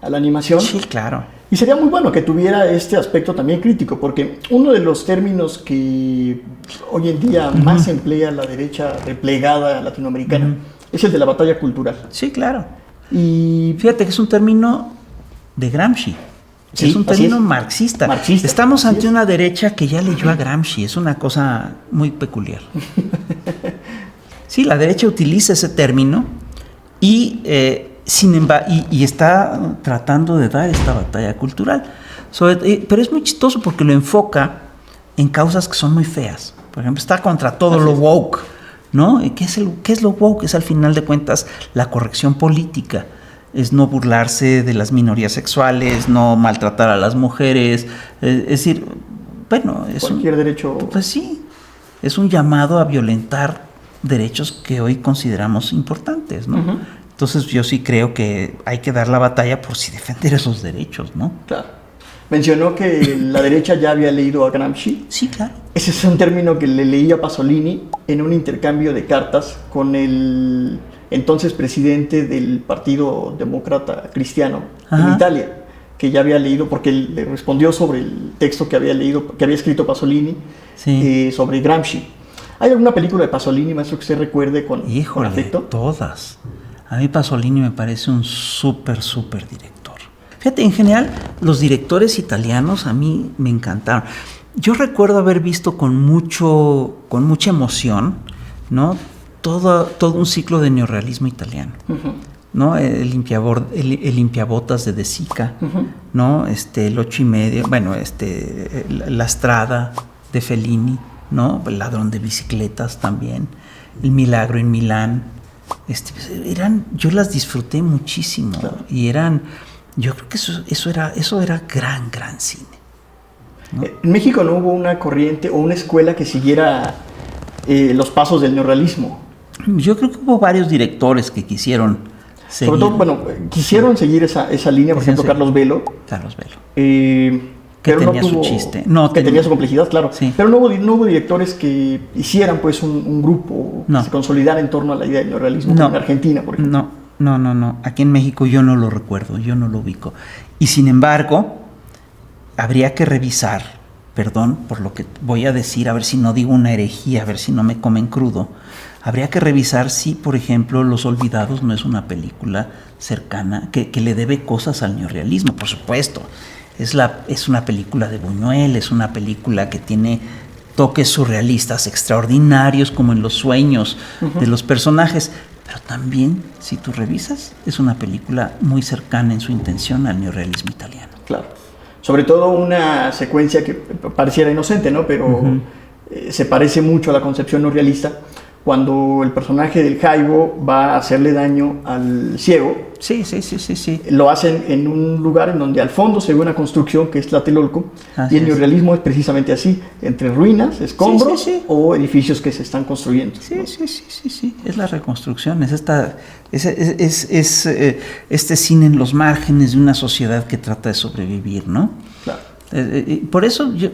a la animación. Sí, claro. Y sería muy bueno que tuviera este aspecto también crítico, porque uno de los términos que hoy en día más emplea la derecha replegada latinoamericana es el de la batalla cultural. Sí, claro. Y fíjate que es un término de Gramsci. Sí, es un término marxista. Estamos ante una derecha que ya leyó a Gramsci. Es una cosa muy peculiar. Sí, la derecha utiliza ese término y sin embargo, y está tratando de dar esta batalla cultural. Pero es muy chistoso porque lo enfoca en causas que son muy feas. Por ejemplo, está contra todo lo woke, ¿no? ¿Qué es lo woke? Es al final de cuentas la corrección política. Es no burlarse de las minorías sexuales, no maltratar a las mujeres. Es decir, bueno, cualquier derecho. Pues sí, es un llamado a violentar derechos que hoy consideramos importantes, ¿no? Entonces yo sí creo que hay que dar la batalla por si defender esos derechos, ¿no? Claro. Mencionó que la derecha ya había leído a Gramsci. Sí, claro. Ese es un término que le leí a Pasolini en un intercambio de cartas con el entonces presidente del Partido Demócrata Cristiano en Italia, que ya había leído, porque él le respondió sobre el texto que había leído, que había escrito Pasolini, sobre Gramsci. ¿Hay alguna película de Pasolini, maestro, que usted recuerde con afecto? Todas. A mí Pasolini me parece un súper director. Fíjate, en general, los directores italianos a mí me encantaron. Yo recuerdo haber visto con mucha emoción, ¿no? Todo un ciclo de neorrealismo italiano, ¿no? El limpiabotas de De Sica, ¿no? El 8:30, bueno, La Strada de Fellini, ¿no? El ladrón de bicicletas también, El milagro en Milán. Yo las disfruté muchísimo, claro. Y eran Yo creo que eso era gran cine. ¿No? En México no hubo una corriente o una escuela que siguiera los pasos del neorrealismo. Yo creo que hubo varios directores que quisieron seguir. Sobre todo, bueno, quisieron seguir esa línea, por ejemplo, Carlos Velo. Carlos Velo. Que pero tenía su chiste. Que tenía su complejidad, claro. Sí. Pero no hubo directores que hicieran pues un grupo que se consolidara en torno a la idea del neorrealismo, como en Argentina, por ejemplo. No. Aquí en México yo no lo recuerdo, yo no lo ubico. Y sin embargo, habría que revisar, perdón por lo que voy a decir, a ver si no digo una herejía, a ver si no me comen crudo. Habría que revisar si, por ejemplo, Los Olvidados no es una película cercana, que le debe cosas al neorrealismo, por supuesto. Es una película de Buñuel, es una película que tiene toques surrealistas extraordinarios, como en los sueños de los personajes. Pero también, si tú revisas, es una película muy cercana en su intención al neorrealismo italiano. Claro. Sobre todo una secuencia que pareciera inocente, ¿no? Pero se parece mucho a la concepción neorrealista, cuando el personaje del Jaibo va a hacerle daño al ciego. Sí. Lo hacen en un lugar en donde al fondo se ve una construcción que es Tlatelolco, y el neorrealismo es precisamente así, entre ruinas, escombros o edificios que se están construyendo. Sí, es la reconstrucción, es este cine en los márgenes de una sociedad que trata de sobrevivir, ¿no? Claro. Por eso yo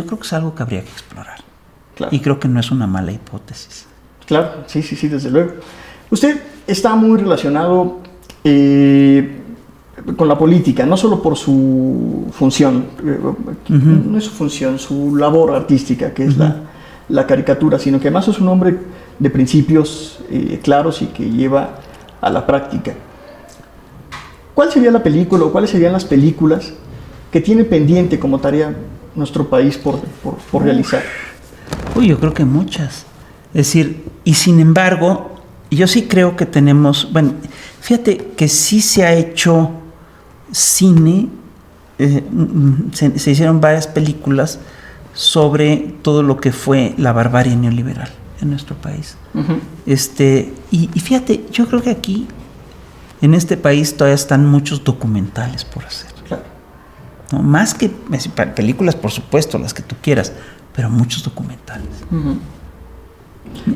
creo que es algo que habría que explorar. Claro. Y creo que no es una mala hipótesis. Claro, sí, desde luego. Usted está muy relacionado con la política, no solo por su función, no es su función, su labor artística, que es la caricatura, sino que además es un hombre de principios claros y que lleva a la práctica. ¿Cuál sería la película o cuáles serían las películas que tiene pendiente como tarea nuestro país por realizar? Yo creo que muchas. Es decir, y sin embargo, yo sí creo que tenemos, bueno, fíjate que sí se ha hecho cine, se hicieron varias películas sobre todo lo que fue la barbarie neoliberal en nuestro país. Y fíjate, yo creo que aquí, en este país, todavía están muchos documentales por hacer. Claro. ¿No? Más que películas, por supuesto, las que tú quieras, pero muchos documentales.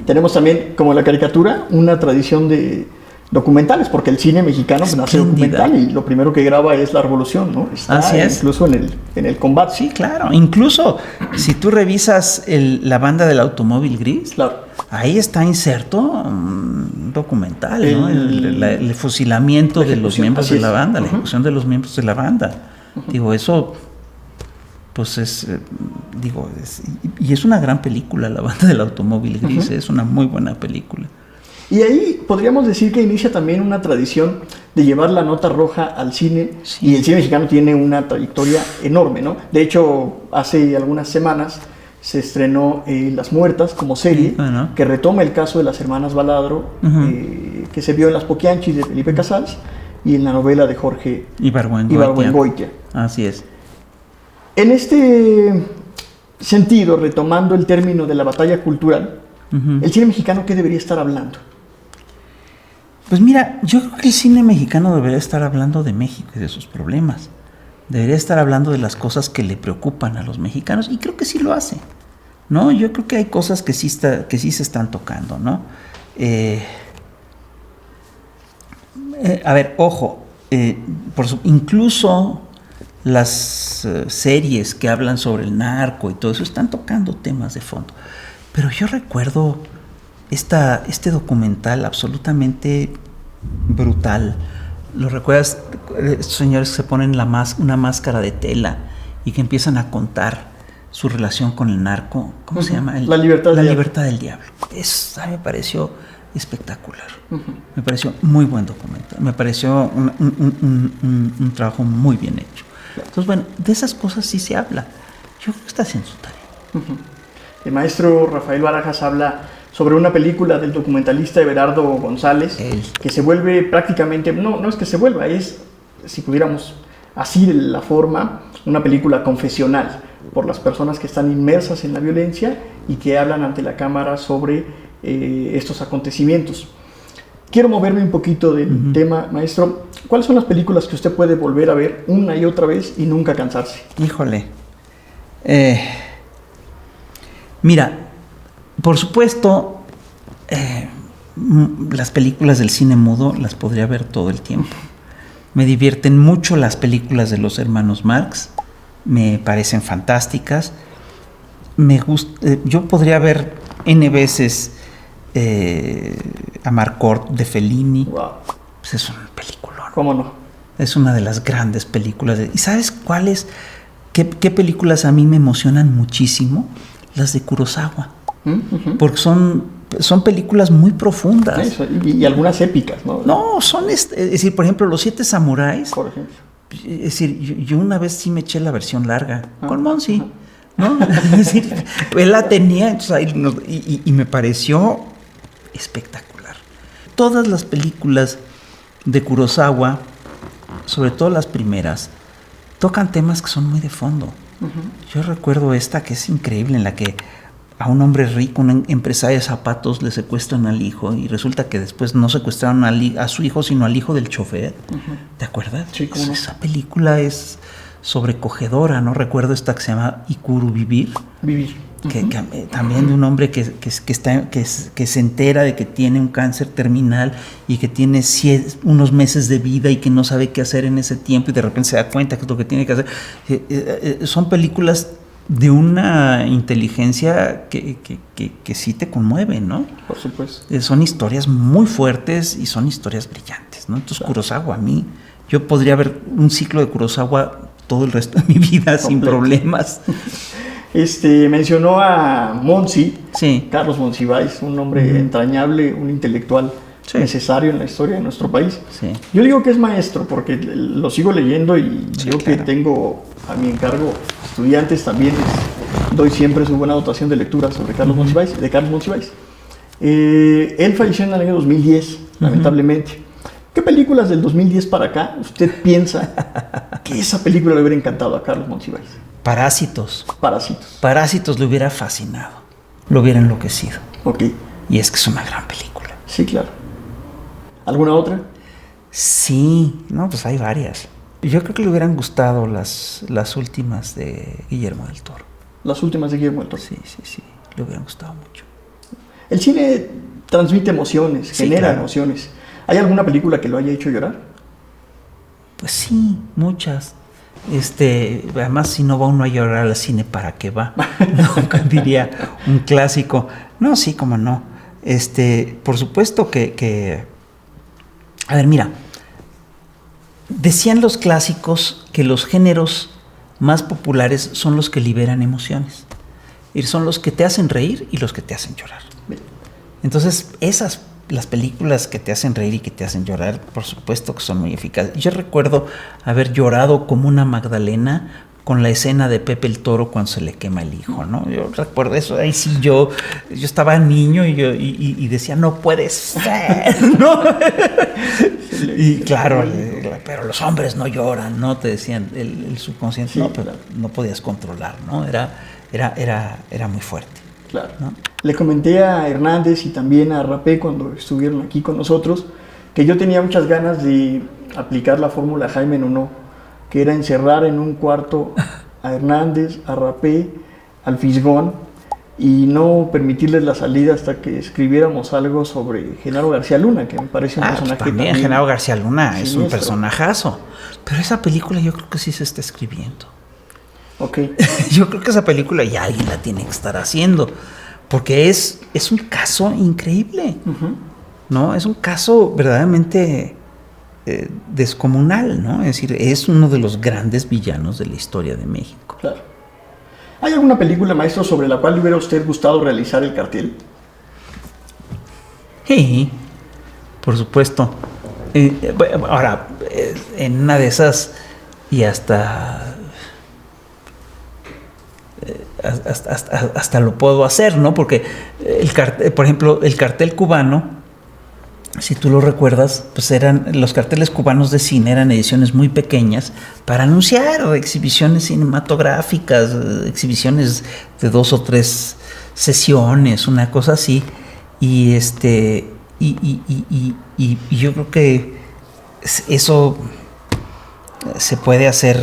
Tenemos también, como la caricatura, una tradición de documentales, porque el cine mexicano nace documental y lo primero que graba es la revolución, ¿no? Está así es. Incluso en el combate. Sí, claro. Incluso si tú revisas la banda del automóvil gris, claro, ahí está inserto un documental, ¿no? El fusilamiento de los miembros de la banda, la ejecución de los miembros de la banda. Digo, eso... pues y es una gran película, La banda del automóvil gris, es una muy buena película. Y ahí podríamos decir que inicia también una tradición de llevar la nota roja al cine, y el cine mexicano tiene una trayectoria enorme, ¿no? De hecho, hace algunas semanas se estrenó Las Muertas como serie, que retoma el caso de las hermanas Baladro, que se vio en Las Poquianchis de Felipe Casals y en la novela de Jorge Ibargüengoitia. Así es. En este sentido, retomando el término de la batalla cultural, ¿el cine mexicano qué debería estar hablando? Pues mira, yo creo que el cine mexicano debería estar hablando de México y de sus problemas. Debería estar hablando de las cosas que le preocupan a los mexicanos, y creo que sí lo hace, ¿no? Yo creo que hay cosas que sí se están tocando, ¿no? A ver, ojo, incluso las series que hablan sobre el narco y todo eso están tocando temas de fondo. Pero yo recuerdo este documental absolutamente brutal. ¿Lo recuerdas? Estos señores que se ponen una máscara de tela y que empiezan a contar su relación con el narco. ¿Cómo se llama? La libertad del diablo. Eso me pareció espectacular. Me pareció muy buen documental. Me pareció un trabajo muy bien hecho. Entonces, bueno, de esas cosas sí se habla. Yo creo que está haciendo su tarea. El maestro Rafael Barajas habla sobre una película del documentalista Everardo González, que se vuelve prácticamente, no es que se vuelva, es, si pudiéramos así de la forma, una película confesional por las personas que están inmersas en la violencia y que hablan ante la cámara sobre estos acontecimientos. quiero moverme un poquito del tema, maestro. ¿Cuáles son las películas que usted puede volver a ver una y otra vez y nunca cansarse? Híjole. Mira, por supuesto, las películas del cine mudo las podría ver todo el tiempo. Me divierten mucho las películas de los hermanos Marx, me parecen fantásticas. Yo podría ver N veces Amarcord de Fellini. Wow. Pues es un peliculón. ¿Cómo no? Es una de las grandes películas. ¿Y sabes cuáles? ¿Qué películas a mí me emocionan muchísimo? Las de Kurosawa. Porque son películas muy profundas. Eso, y algunas épicas, ¿no? No, es decir, por ejemplo, Los Siete Samuráis. Por ejemplo. Es decir, yo una vez sí me eché la versión larga con Monsi, ¿no? Es decir, él la tenía, entonces y me pareció espectacular. Todas las películas de Kurosawa, sobre todo las primeras, tocan temas que son muy de fondo. Yo recuerdo esta que es increíble, en la que a un hombre rico, un empresario de zapatos, le secuestran al hijo y resulta que después no secuestraron a su hijo, sino al hijo del chofer. ¿Te acuerdas? Sí, ¿cómo no? Esa película es sobrecogedora, ¿no? Recuerdo esta que se llama Ikuru Vivir. Que también de un hombre que se entera de que tiene un cáncer terminal y que tiene unos meses de vida y que no sabe qué hacer en ese tiempo y de repente se da cuenta que es lo que tiene que hacer. Son películas de una inteligencia que sí te conmueve, ¿no? Por supuesto. Son historias muy fuertes y son historias brillantes, ¿no? Entonces, claro. Kurosawa, yo podría ver un ciclo de Kurosawa todo el resto de mi vida sin problemas. Mencionó a Monsi, sí. Carlos Monsiváis, un hombre entrañable, un intelectual necesario en la historia de nuestro país. Sí. Yo digo que es maestro porque lo sigo leyendo y yo claro. que tengo a mi encargo estudiantes también doy siempre su buena dotación de lectura sobre Carlos Monsiváis, de Carlos Monsiváis. Él falleció en el año 2010, lamentablemente. ¿Qué películas del 2010 para acá usted piensa que esa película le hubiera encantado a Carlos Monsiváis? Parásitos. Parásitos le hubiera fascinado, lo hubiera enloquecido. Ok. Y es que es una gran película. Sí, claro. ¿Alguna otra? Sí, no, pues hay varias. Yo creo que le hubieran gustado las últimas de Guillermo del Toro. Las últimas de Guillermo del Toro. Sí, le hubieran gustado mucho. El cine transmite emociones, genera emociones. ¿Hay alguna película que lo haya hecho llorar? Pues sí, muchas. Además, si no va uno a llorar al cine, ¿para qué va? No, diría un clásico. No, sí, cómo no. Por supuesto que... A ver, mira. Decían los clásicos que los géneros más populares son los que liberan emociones. Y son los que te hacen reír y los que te hacen llorar. Entonces, las películas que te hacen reír y que te hacen llorar, por supuesto que son muy eficaces. Yo recuerdo haber llorado como una Magdalena con la escena de Pepe el Toro cuando se le quema el hijo, ¿no? Yo recuerdo eso. Ahí sí yo estaba niño y decía, no puede ser, ¿no? Y claro, pero los hombres no lloran, ¿no? Te decían el subconsciente, sí, no, pero no podías controlar, ¿no? Era muy fuerte. Claro. ¿No? Le comenté a Hernández y también a Rapé cuando estuvieron aquí con nosotros que yo tenía muchas ganas de aplicar la fórmula Jaime Nuno, que era encerrar en un cuarto a Hernández, a Rapé, al Fisgón y no permitirles la salida hasta que escribiéramos algo sobre Genaro García Luna, que me parece un personaje también Genaro García Luna es un siniestro. Personajazo. Pero esa película yo creo que sí se está escribiendo. Ok. Yo creo que esa película ya alguien la tiene que estar haciendo, porque es un caso increíble, ¿no? Es un caso verdaderamente descomunal, ¿no? Es decir, es uno de los grandes villanos de la historia de México. Claro. ¿Hay alguna película, maestro, sobre la cual le hubiera a usted gustado realizar el cartel? Sí, por supuesto. Ahora, en una de esas, y hasta lo puedo hacer, ¿no? Porque por ejemplo, el cartel cubano, si tú lo recuerdas, pues los carteles cubanos de cine eran ediciones muy pequeñas para anunciar exhibiciones cinematográficas, exhibiciones de 2 o 3 sesiones, una cosa así. Y Y yo creo que eso se puede hacer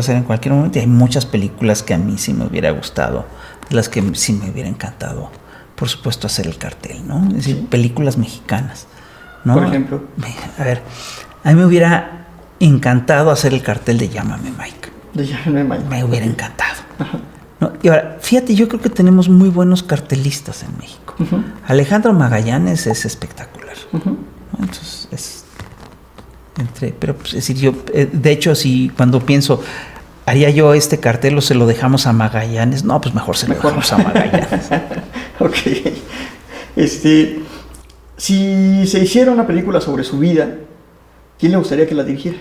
en cualquier momento. Y hay muchas películas que a mí sí me hubiera gustado, de las que sí me hubiera encantado, por supuesto, hacer el cartel, ¿no? Es decir, películas mexicanas, ¿no? Por ejemplo. A ver, a mí me hubiera encantado hacer el cartel de Llámame Mike. De Llámame Mike. Me hubiera encantado. ¿No? Y ahora, fíjate, yo creo que tenemos muy buenos cartelistas en México. Uh-huh. Alejandro Magallanes es espectacular. Uh-huh. ¿No? Entonces, pero pues, es decir, yo, de hecho, si cuando pienso, ¿haría yo este cartel o se lo dejamos a Magallanes? No, pues mejor lo dejamos a Magallanes. Ok. Si se hiciera una película sobre su vida, ¿quién le gustaría que la dirigiera?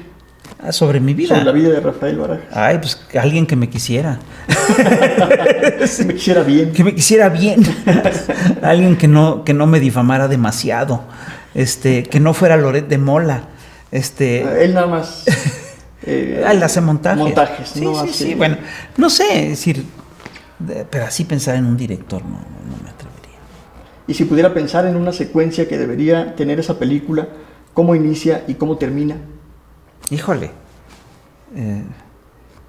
Sobre mi vida. Sobre la vida de Rafael Barajas. Ay, pues alguien que me quisiera. Que me quisiera bien. Que me quisiera bien. Alguien que no me difamara demasiado. Que no fuera Loret de Mola. Él nada más. Él hace montajes. Montajes, sí, no sí, hace... sí. Bueno, no sé, es decir, pero así pensar en un director no me atrevería. Y si pudiera pensar en una secuencia que debería tener esa película, ¿cómo inicia y cómo termina? Híjole,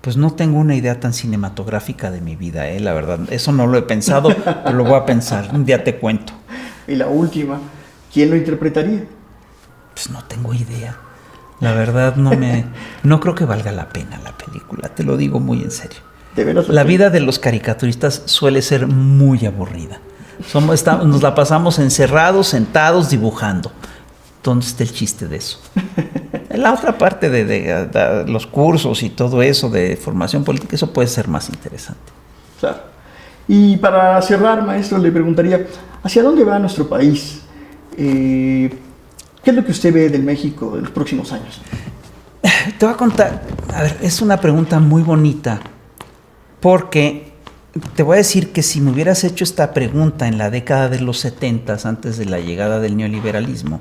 pues no tengo una idea tan cinematográfica de mi vida, la verdad. Eso no lo he pensado, pero lo voy a pensar. Un día te cuento. Y la última, ¿quién lo interpretaría? Pues no tengo idea. La verdad no creo que valga la pena la película, te lo digo muy en serio. ¿De veras? La vida de los caricaturistas suele ser muy aburrida. Nos la pasamos encerrados, sentados, dibujando. ¿Dónde está el chiste de eso? La otra parte de los cursos y todo eso de formación política, eso puede ser más interesante. Claro. Y para cerrar, maestro, le preguntaría, ¿hacia dónde va nuestro país? ¿Qué es lo que usted ve del México de los próximos años? Te voy a contar, a ver, es una pregunta muy bonita, porque te voy a decir que si me hubieras hecho esta pregunta en la década de los 70, antes de la llegada del neoliberalismo,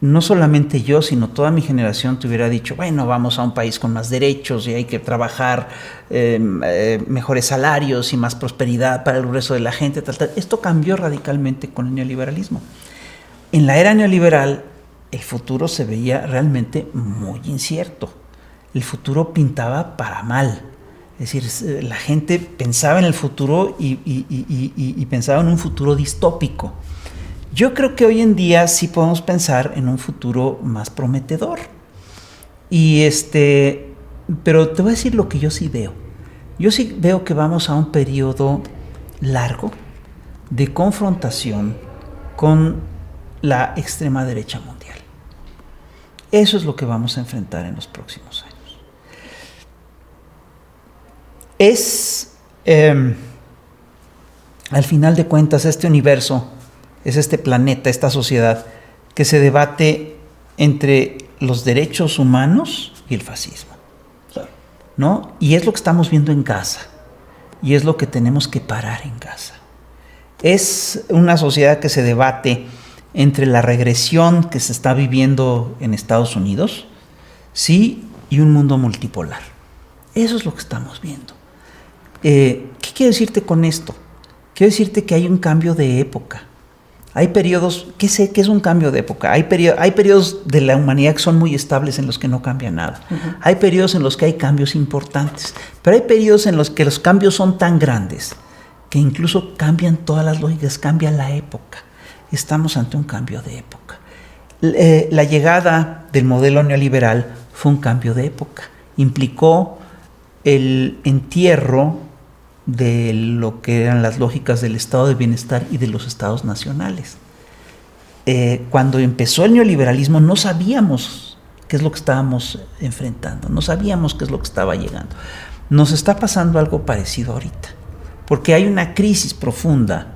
no solamente yo, sino toda mi generación te hubiera dicho, bueno, vamos a un país con más derechos y hay que trabajar mejores salarios y más prosperidad para el grueso de la gente, tal. Esto cambió radicalmente con el neoliberalismo. En la era neoliberal, el futuro se veía realmente muy incierto. El futuro pintaba para mal. Es decir, la gente pensaba en el futuro y pensaba en un futuro distópico. Yo creo que hoy en día sí podemos pensar en un futuro más prometedor. Pero te voy a decir lo que yo sí veo. Yo sí veo que vamos a un periodo largo de confrontación con la extrema derecha mundial. Eso es lo que vamos a enfrentar en los próximos años. Al final de cuentas, este universo es este planeta, esta sociedad que se debate entre los derechos humanos y el fascismo, ¿no? Y es lo que estamos viendo en Gaza, y es lo que tenemos que parar en Gaza. Es una sociedad que se debate entre la regresión que se está viviendo en Estados Unidos, sí, y un mundo multipolar. Eso es lo que estamos viendo. ¿Qué quiero decirte con esto? Quiero decirte que hay un cambio de época. Hay periodos, ¿qué es un cambio de época? Hay periodos de la humanidad que son muy estables en los que no cambia nada. Uh-huh. Hay periodos en los que hay cambios importantes, pero hay periodos en los que los cambios son tan grandes que incluso cambian todas las lógicas, cambia la época. Estamos ante un cambio de época. La llegada del modelo neoliberal fue un cambio de época. Implicó el entierro de lo que eran las lógicas del estado de bienestar y de los estados nacionales. Cuando empezó el neoliberalismo no sabíamos qué es lo que estábamos enfrentando, no sabíamos qué es lo que estaba llegando. Nos está pasando algo parecido ahorita, porque hay una crisis profunda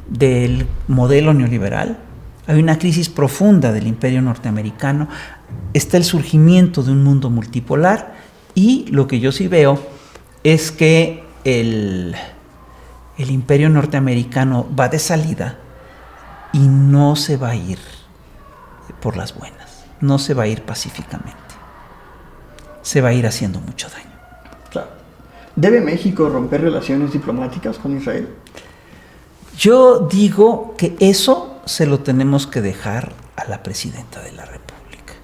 del modelo neoliberal, hay una crisis profunda del imperio norteamericano, está el surgimiento de un mundo multipolar, y lo que yo sí veo es que el imperio norteamericano va de salida y no se va a ir por las buenas, no se va a ir pacíficamente, se va a ir haciendo mucho daño. Claro. ¿Debe México romper relaciones diplomáticas con Israel? Yo digo que eso se lo tenemos que dejar a la presidenta de la República.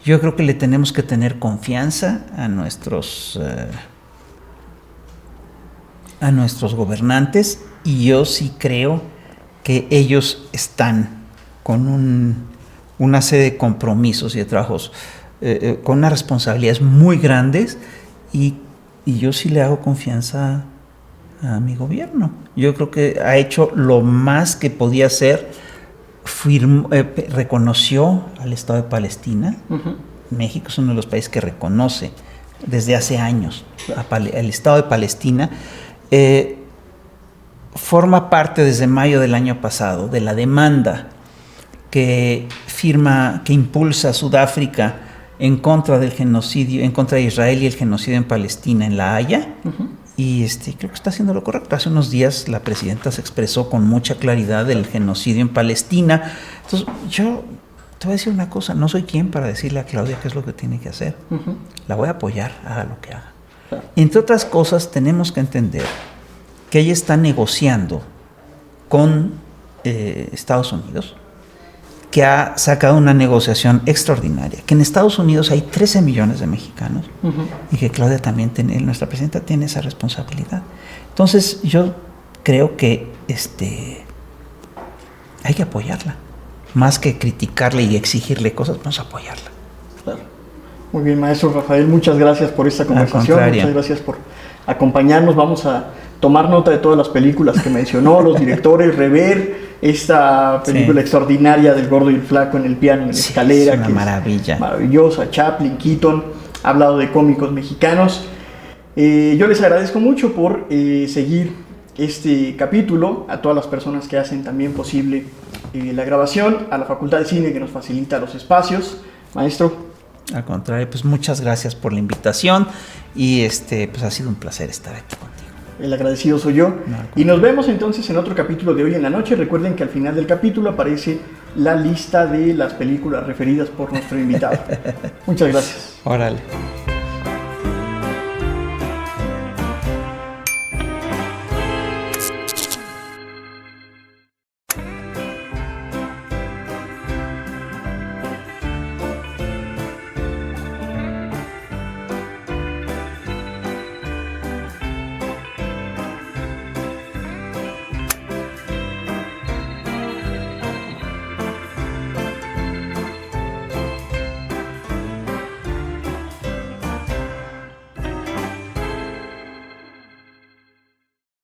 Yo creo que le tenemos que tener confianza a nuestros gobernantes, y yo sí creo que ellos están con una serie de compromisos y de trabajos, con unas responsabilidades muy grandes, y yo sí le hago confianza a mi gobierno. Yo creo que ha hecho lo más que podía hacer. Reconoció al Estado de Palestina. Uh-huh. México es uno de los países que reconoce desde hace años al Estado de Palestina. Forma parte desde mayo del año pasado de la demanda que impulsa Sudáfrica en contra del genocidio, en contra de Israel y el genocidio en Palestina en La Haya. Uh-huh. Y creo que está haciendo lo correcto. Hace unos días la presidenta se expresó con mucha claridad del genocidio en Palestina. Entonces, yo te voy a decir una cosa, no soy quien para decirle a Claudia qué es lo que tiene que hacer. Uh-huh. La voy a apoyar, haga lo que haga. Claro. Entre otras cosas, tenemos que entender que ella está negociando con Estados Unidos, que ha sacado una negociación extraordinaria, que en Estados Unidos hay 13 millones de mexicanos, uh-huh, y que Claudia también nuestra presidenta tiene esa responsabilidad. Entonces yo creo que hay que apoyarla, más que criticarle y exigirle cosas, vamos a apoyarla. Claro. Muy bien, maestro Rafael, muchas gracias por esta conversación, muchas gracias por acompañarnos. Vamos a tomar nota de todas las películas que mencionó, los directores, rever esta película extraordinaria del Gordo y el Flaco en el piano, en la escalera. Es una maravilla. Maravillosa. Chaplin, Keaton, ha hablado de cómicos mexicanos. Yo les agradezco mucho por seguir este capítulo, a todas las personas que hacen también posible la grabación, a la Facultad de Cine que nos facilita los espacios. Maestro. Al contrario, pues muchas gracias por la invitación, y pues ha sido un placer estar aquí contigo. El agradecido soy yo. Y nos vemos entonces en otro capítulo de Hoy en la Noche. Recuerden que al final del capítulo aparece la lista de las películas referidas por nuestro invitado. Muchas gracias. Órale.